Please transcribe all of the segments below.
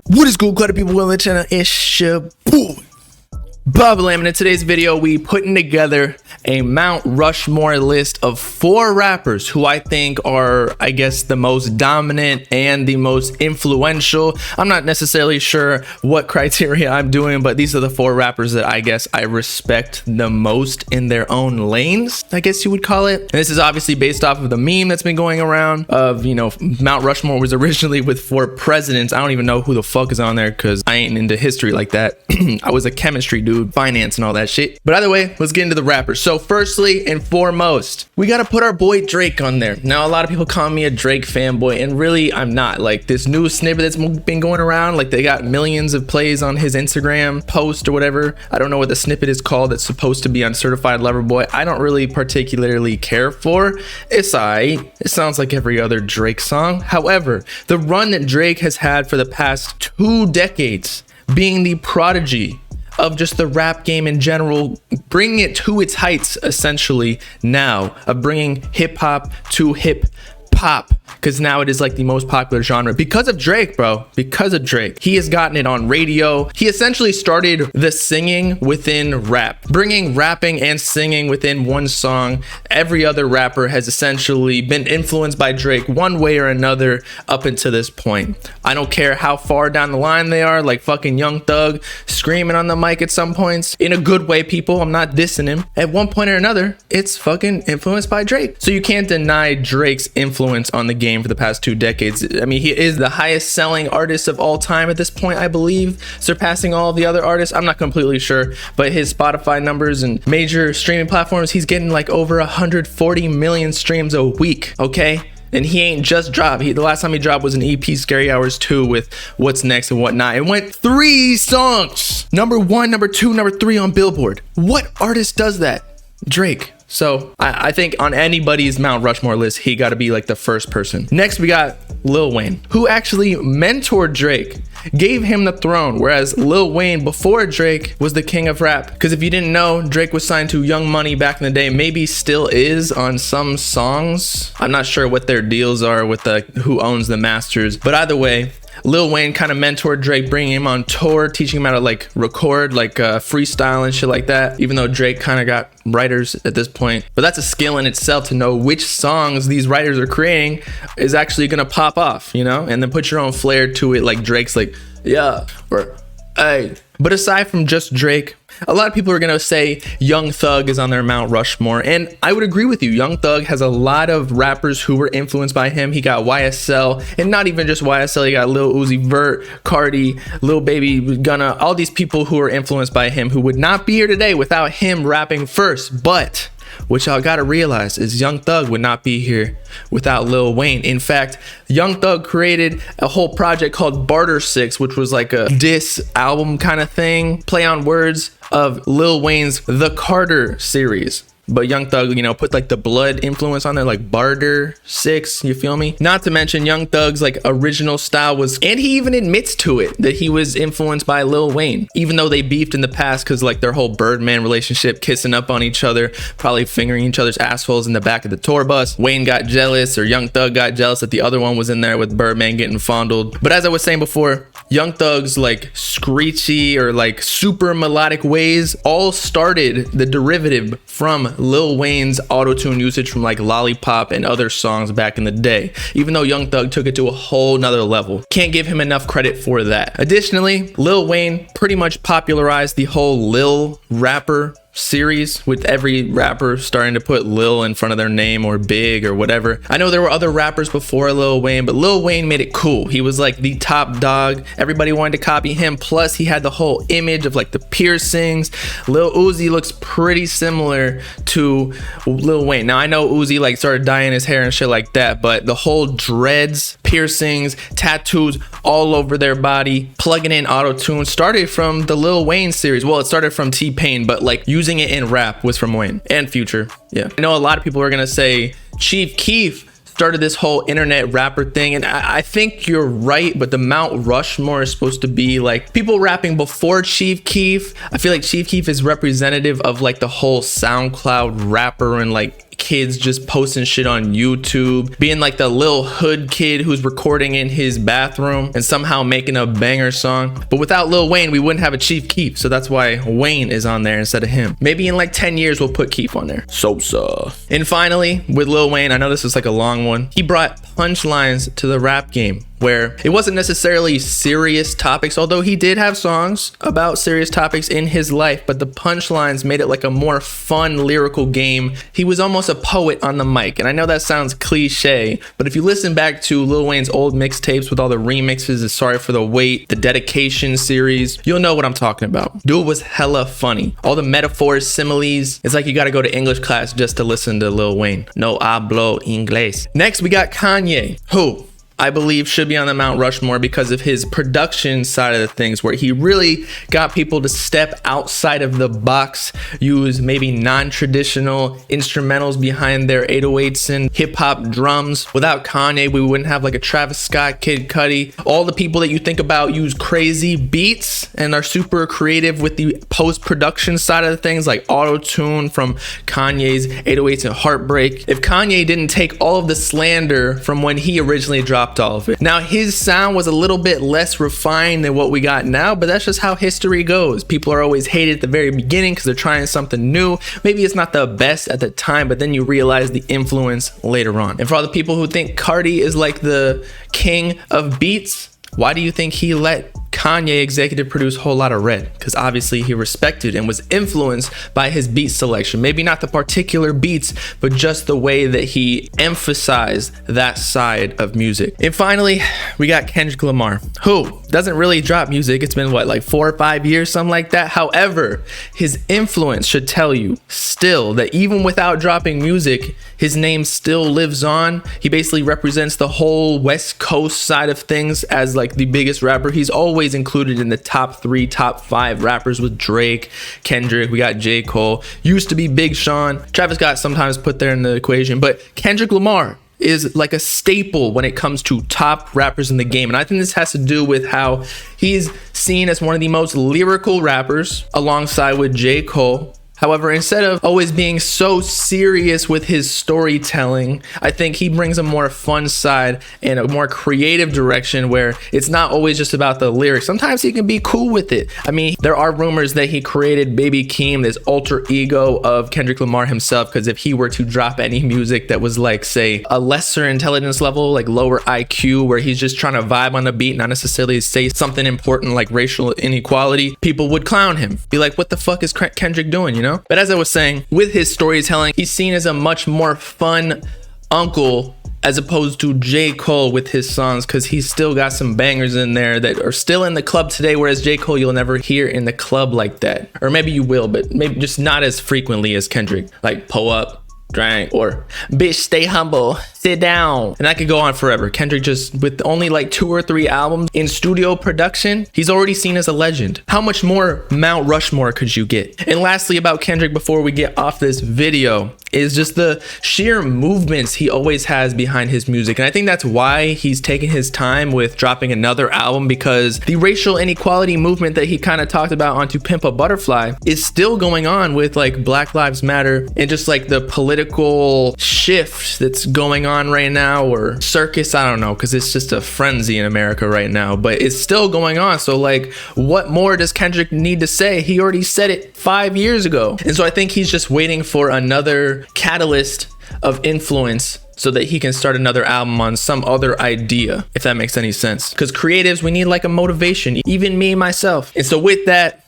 What is good, clutter people? Welcome to the channel. It's your boy Bob Lamb, and in today's video we putting together a Mount Rushmore list of 4 rappers who I think are, I guess, the most dominant and the most influential. I'm not necessarily sure what criteria I'm doing, but these are the 4 rappers that I guess I respect the most in their own lanes, I guess you would call it. And this is obviously based off of the meme that's been going around of, you know, Mount Rushmore was originally with 4 presidents. I don't even know who the fuck is on there because I ain't into history like that. I was a chemistry dude, finance and all that shit. But either way, let's get into the rappers. So firstly and foremost, we got to put our boy Drake on there. Now, a lot of people call me a Drake fanboy, and really I'm not. Like, this new snippet that's been going around, like they got millions of plays on his Instagram post or whatever. I don't know what the snippet is called that's supposed to be on Certified Lover Boy. I don't really particularly care for. It's alright. It sounds like every other Drake song. However, the run that Drake has had for the past 2 decades, being the prodigy of just the rap game in general, bringing it to its heights essentially now, of bringing hip hop to hip pop, because now it is like the most popular genre because of Drake, bro. Because of Drake, he has gotten it on radio. He essentially started the singing within rap, bringing rapping and singing within one song. Every other rapper has essentially been influenced by Drake one way or another up until this point. I don't care how far down the line they are, like fucking Young Thug screaming on the mic at some points, in a good way, people. I'm not dissing him. At one point or another, it's fucking influenced by Drake. So you can't deny Drake's influence on the game for the past 2 decades. I mean, he is the highest selling artist of all time at this point, I believe, surpassing all of the other artists. I'm not completely sure, but his Spotify numbers and major streaming platforms, he's getting like over 140 million streams a week, okay? And he ain't just dropped. The last time he dropped was an EP, Scary Hours 2, with What's Next and Whatnot. It went 3 songs. Number 1, number 2, number 3 on Billboard. What artist does that? Drake. So I think on anybody's Mount Rushmore list, he got to be like the first person. Next, we got Lil Wayne, who actually mentored Drake, gave him the throne, whereas Lil Wayne before Drake was the king of rap. Because if you didn't know, Drake was signed to Young Money back in the day, maybe still is on some songs. I'm not sure what their deals are with who owns the masters, but either way, Lil Wayne kind of mentored Drake, bringing him on tour, teaching him how to like record, like freestyle and shit like that, even though Drake kind of got writers at this point. But that's a skill in itself to know which songs these writers are creating is actually gonna pop off, you know, and then put your own flair to it, like Drake's like, yeah, or hey. But aside from just Drake, a lot of people are gonna say Young Thug is on their Mount Rushmore, and I would agree with you. Young Thug has a lot of rappers who were influenced by him. He got YSL, and not even just YSL, he got Lil Uzi Vert, Cardi, Lil Baby, Gunna, all these people who were influenced by him who would not be here today without him rapping first. But what y'all gotta realize is Young Thug would not be here without Lil Wayne. In fact, Young Thug created a whole project called Barter 6, which was like a diss album kind of thing, play on words of Lil Wayne's The Carter series. But Young Thug, you know, put like the blood influence on there, like Barter 6, you feel me? Not to mention Young Thug's like original style was, and he even admits to it, that he was influenced by Lil Wayne, even though they beefed in the past because like their whole Birdman relationship, kissing up on each other, probably fingering each other's assholes in the back of the tour bus. Wayne got jealous, or Young Thug got jealous that the other one was in there with Birdman getting fondled. But as I was saying before, Young Thug's like screechy or like super melodic ways all started the derivative from Lil Wayne's auto-tune usage from like Lollipop and other songs back in the day, even though Young Thug took it to a whole nother level. Can't give him enough credit for that. Additionally, Lil Wayne pretty much popularized the whole Lil rapper series, with every rapper starting to put Lil in front of their name or Big or whatever. I know there were other rappers before Lil Wayne, but Lil Wayne made it cool. He was like the top dog. Everybody wanted to copy him. Plus he had the whole image of like the piercings. Lil Uzi looks pretty similar to Lil Wayne. Now I know Uzi like started dyeing his hair and shit like that, but the whole dreads, piercings, tattoos all over their body, plugging in auto-tune started from the Lil Wayne series. Well, it started from T-Pain, but like using it in rap was from Wayne and Future. Yeah, I know a lot of people are gonna say Chief Keef started this whole internet rapper thing, and I think you're right, but the Mount Rushmore is supposed to be like people rapping before Chief Keef. I feel like Chief Keef is representative of like the whole SoundCloud rapper and like kids just posting shit on YouTube, being like the Lil Hood kid who's recording in his bathroom and somehow making a banger song. But without Lil Wayne, we wouldn't have a Chief Keef, so that's why Wayne is on there instead of him. Maybe in like 10 years we'll put Keef on there. Sosa. And finally, with Lil Wayne, I know this is like a long one, he brought punchlines to the rap game, where it wasn't necessarily serious topics, although he did have songs about serious topics in his life, but the punchlines made it like a more fun lyrical game. He was almost a poet on the mic, and I know that sounds cliche, but if you listen back to Lil Wayne's old mixtapes with all the remixes of Sorry for the Wait, the Dedication series, you'll know what I'm talking about. Dude was hella funny. All the metaphors, similes, it's like you gotta go to English class just to listen to Lil Wayne. No hablo inglés. Next, we got Kanye, who I believe should be on the Mount Rushmore because of his production side of the things, where he really got people to step outside of the box, use maybe non-traditional instrumentals behind their 808s and hip-hop drums. Without Kanye, we wouldn't have like a Travis Scott, Kid Cudi. All the people that you think about use crazy beats and are super creative with the post-production side of the things, like auto-tune from Kanye's 808s and Heartbreak. If Kanye didn't take all of the slander from when he originally dropped all of it. Now, his sound was a little bit less refined than what we got now, but that's just how history goes. People are always hated at the very beginning because they're trying something new. Maybe it's not the best at the time, but then you realize the influence later on. And for all the people who think Cardi is like the king of beats, why do you think he let Kanye executive produce Whole Lotta Red? Because obviously he respected and was influenced by his beat selection. Maybe not the particular beats, but just the way that he emphasized that side of music. And finally, we got Kendrick Lamar, who doesn't really drop music. It's been what, like 4 or 5 years, something like that. However, his influence should tell you still that even without dropping music, his name still lives on. He basically represents the whole West Coast side of things as like the biggest rapper. He's always included in the top 3, top 5 rappers with Drake, Kendrick. We got J. Cole. Used to be Big Sean. Travis Scott sometimes put there in the equation, but Kendrick Lamar is like a staple when it comes to top rappers in the game. And I think this has to do with how he's seen as one of the most lyrical rappers alongside with J. Cole. However, instead of always being so serious with his storytelling, I think he brings a more fun side and a more creative direction where it's not always just about the lyrics. Sometimes he can be cool with it. I mean, there are rumors that he created Baby Keem, this alter ego of Kendrick Lamar himself, because if he were to drop any music that was like, say, a lesser intelligence level, like lower IQ, where he's just trying to vibe on the beat, not necessarily say something important like racial inequality, people would clown him. Be like, what the fuck is Kendrick doing, you know? But as I was saying, with his storytelling, he's seen as a much more fun uncle as opposed to J. Cole with his songs, because he's still got some bangers in there that are still in the club today, whereas J. Cole you'll never hear in the club like that. Or maybe you will, but maybe just not as frequently as Kendrick, like Pull Up, Drank, or Bitch Stay Humble, Sit Down. And I could go on forever. Kendrick, just with only like 2 or 3 albums in studio production, he's already seen as a legend. How much more Mount Rushmore could you get? And lastly, about Kendrick before we get off this video, is just the sheer movements he always has behind his music. And I think that's why he's taking his time with dropping another album, because the racial inequality movement that he kind of talked about on To Pimp a Butterfly is still going on with like Black Lives Matter and just like the political shift that's going on right now, or circus, I don't know, because it's just a frenzy in America right now, but it's still going on. So like, what more does Kendrick need to say? He already said it 5 years ago. And so I think he's just waiting for another catalyst of influence so that he can start another album on some other idea, if that makes any sense. Because creatives, we need like a motivation, even me, myself. And so with that,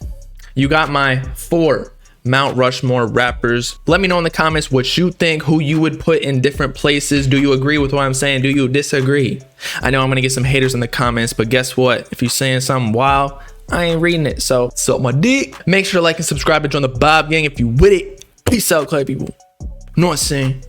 you got my 4 Mount Rushmore rappers. Let me know in the comments what you think, who you would put in different places. Do you agree with what I'm saying? Do you disagree? I know I'm gonna get some haters in the comments, but guess what? If you're saying something wild, I ain't reading it. So suck my dick. Make sure to like and subscribe and join the Bob Gang if you with it. Peace out, clay people. Know what I'm saying?